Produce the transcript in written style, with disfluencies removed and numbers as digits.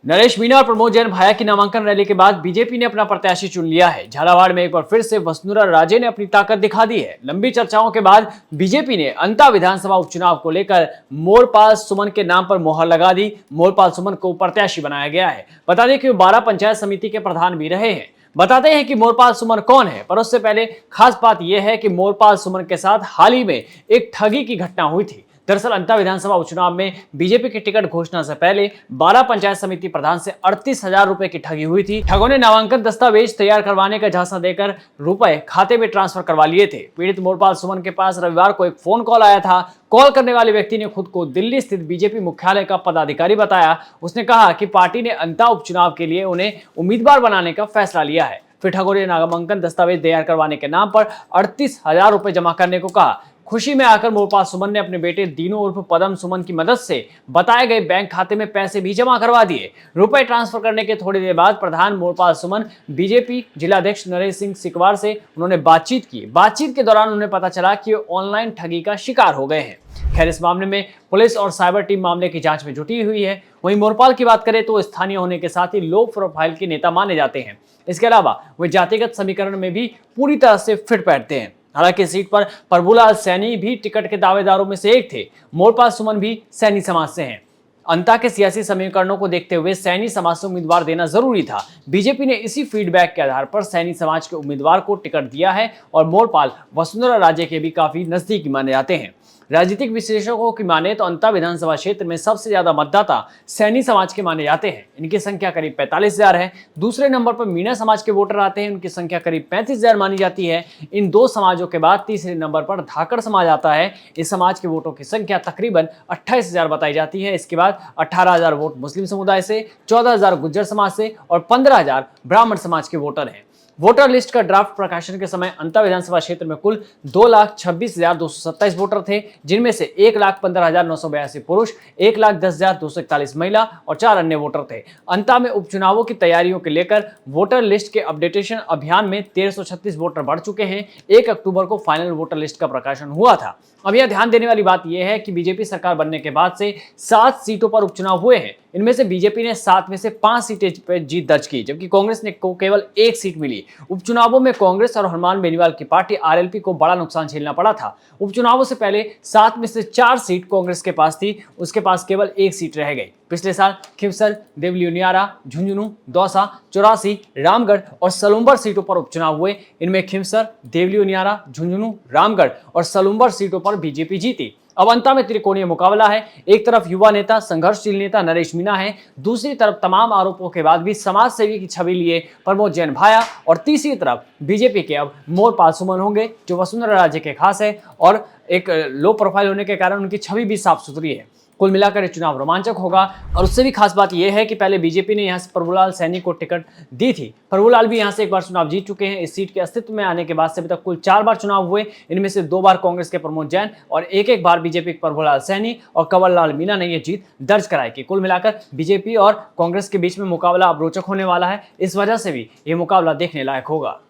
नरेश मीणा और प्रमोद जैन भाया की नामांकन रैली के बाद बीजेपी ने अपना प्रत्याशी चुन लिया है। झालावाड़ में एक बार फिर से वसुंधरा राजे ने अपनी ताकत दिखा दी है। लंबी चर्चाओं के बाद बीजेपी ने अंता विधानसभा उपचुनाव को लेकर मोरपाल सुमन के नाम पर मोहर लगा दी। मोरपाल सुमन को प्रत्याशी बनाया गया है। बता दें कि वो 12 पंचायत समिति के प्रधान भी रहे हैं। बताते हैं कि मोरपाल सुमन कौन है, पर उससे पहले खास बात यह है कि मोरपाल सुमन के साथ हाल ही में एक ठगी की घटना हुई थी। दरअसल अंता विधानसभा उपचुनाव में बीजेपी की टिकट घोषणा से पहले 12 पंचायत समिति प्रधान से 38,000 रुपए की ठगी हुई थी। ठगों ने नामांकन दस्तावेज तैयार करवाने का झांसा देकर रुपए खाते में ट्रांसफर करवा लिए थे। पीड़ित मोरपाल सुमन के पास रविवार को एक फोन कॉल आया था। कॉल करने वाले व्यक्ति ने खुद को दिल्ली स्थित बीजेपी मुख्यालय का पदाधिकारी बताया। उसने कहा कि पार्टी ने अंता उपचुनाव के लिए उन्हें उम्मीदवार बनाने का फैसला लिया है। फिर ठगों ने नामांकन दस्तावेज तैयार करवाने के नाम पर 38,000 रुपए जमा करने को कहा। खुशी में आकर मोरपाल सुमन ने अपने बेटे दीनू उर्फ पदम सुमन की मदद से बताए गए बैंक खाते में पैसे भी जमा करवा दिए। रुपए ट्रांसफर करने के थोड़ी देर बाद प्रधान मोरपाल सुमन बीजेपी जिलाध्यक्ष नरेश सिंह सिकवार से उन्होंने बातचीत की। बातचीत के दौरान उन्हें पता चला कि वो ऑनलाइन ठगी का शिकार हो गए हैं। खैर, इस मामले में पुलिस और साइबर टीम मामले की जांच में जुटी हुई है। वहीं मोरपाल की बात करें तो स्थानीय होने के साथ ही लो प्रोफाइल के नेता माने जाते हैं। इसके अलावा वे जातिगत समीकरण में भी पूरी तरह से फिट बैठते हैं। हालांकि सीट पर प्रभुलाल सैनी भी टिकट के दावेदारों में से एक थे। मोरपाल सुमन भी सैनी समाज से हैं। अंता के सियासी समीकरणों को देखते हुए सैनी समाज से उम्मीदवार देना जरूरी था। बीजेपी ने इसी फीडबैक के आधार पर सैनी समाज के उम्मीदवार को टिकट दिया है और मोरपाल वसुंधरा राजे के भी काफी नजदीकी माने जाते हैं। राजनीतिक विश्लेषकों की माने तो अंता विधानसभा क्षेत्र में सबसे ज्यादा मतदाता सैनी समाज के माने जाते हैं। इनकी संख्या करीब 45,000 है। दूसरे नंबर पर मीणा समाज के वोटर आते हैं। उनकी संख्या करीब 35,000 मानी जाती है। इन दो समाजों के बाद तीसरे नंबर पर धाकड़ समाज आता है। इस समाज के वोटों की संख्या तकरीबन 28,000 बताई जाती है। इसके बाद 18,000 वोट मुस्लिम समुदाय से, 14,000 गुज्जर समाज से और 15,000 ब्राह्मण समाज के वोटर हैं। वोटर लिस्ट का ड्राफ्ट प्रकाशन के समय अंता विधानसभा क्षेत्र में कुल 2,26,227 वोटर थे, जिनमें से 1,15,982 पुरुष, 1,10,241 महिला और 4 अन्य वोटर थे। अंता में उपचुनावों की तैयारियों के लेकर वोटर लिस्ट के अपडेटेशन अभियान में 1,336 वोटर बढ़ चुके हैं। 1 अक्टूबर को फाइनल वोटर लिस्ट का प्रकाशन हुआ था। अब यह ध्यान देने वाली बात यह है कि बीजेपी सरकार बनने के बाद से 7 सीटों पर उपचुनाव हुए हैं। इनमें से बीजेपी ने 7 में से 5 सीटें पर जीत दर्ज की, जबकि कांग्रेस ने को केवल 1 सीट मिली। उपचुनावों में कांग्रेस और हनुमान बेनीवाल की पार्टी आरएलपी को बड़ा नुकसान झेलना पड़ा था। उपचुनावों से पहले 7 में से 4 सीट कांग्रेस के पास थी, उसके पास केवल 1 सीट रह गई। पिछले साल खिवसर, देवलियारा, झुंझुनू, दौसा, चौरासी, रामगढ़ और सलूम्बर सीटों पर उपचुनाव हुए। इनमें खिवसर, देवलियारा, झुंझुनू, रामगढ़ और सलूम्बर सीटों पर बीजेपी जीती। अब अंता में त्रिकोणीय मुकाबला है। एक तरफ युवा नेता, संघर्षशील नेता नरेश मीणा है, दूसरी तरफ तमाम आरोपों के बाद भी समाज सेवी की छवि लिए प्रमोद जैन भाया और तीसरी तरफ बीजेपी के अब मोरपाल सुमन होंगे, जो वसुंधरा राजे के खास है और एक लो प्रोफाइल होने के कारण उनकी छवि भी साफ सुथरी है। कुल मिलाकर ये चुनाव रोमांचक होगा। और उससे भी खास बात यह है कि पहले बीजेपी ने यहां से प्रभुलाल सैनी को टिकट दी थी। प्रभुलाल भी यहां से एक बार चुनाव जीत चुके हैं। इस सीट के अस्तित्व में आने के बाद से अभी तक कुल 4 बार चुनाव हुए। इनमें से 2 बार कांग्रेस के प्रमोद जैन और एक बार बीजेपी के प्रभुलाल सैनी और कंवरलाल मीणा ने यह जीत दर्ज कराई कि कुल मिलाकर बीजेपी और कांग्रेस के बीच में मुकाबला अब रोचक होने वाला है। इस वजह से भी ये मुकाबला देखने लायक होगा।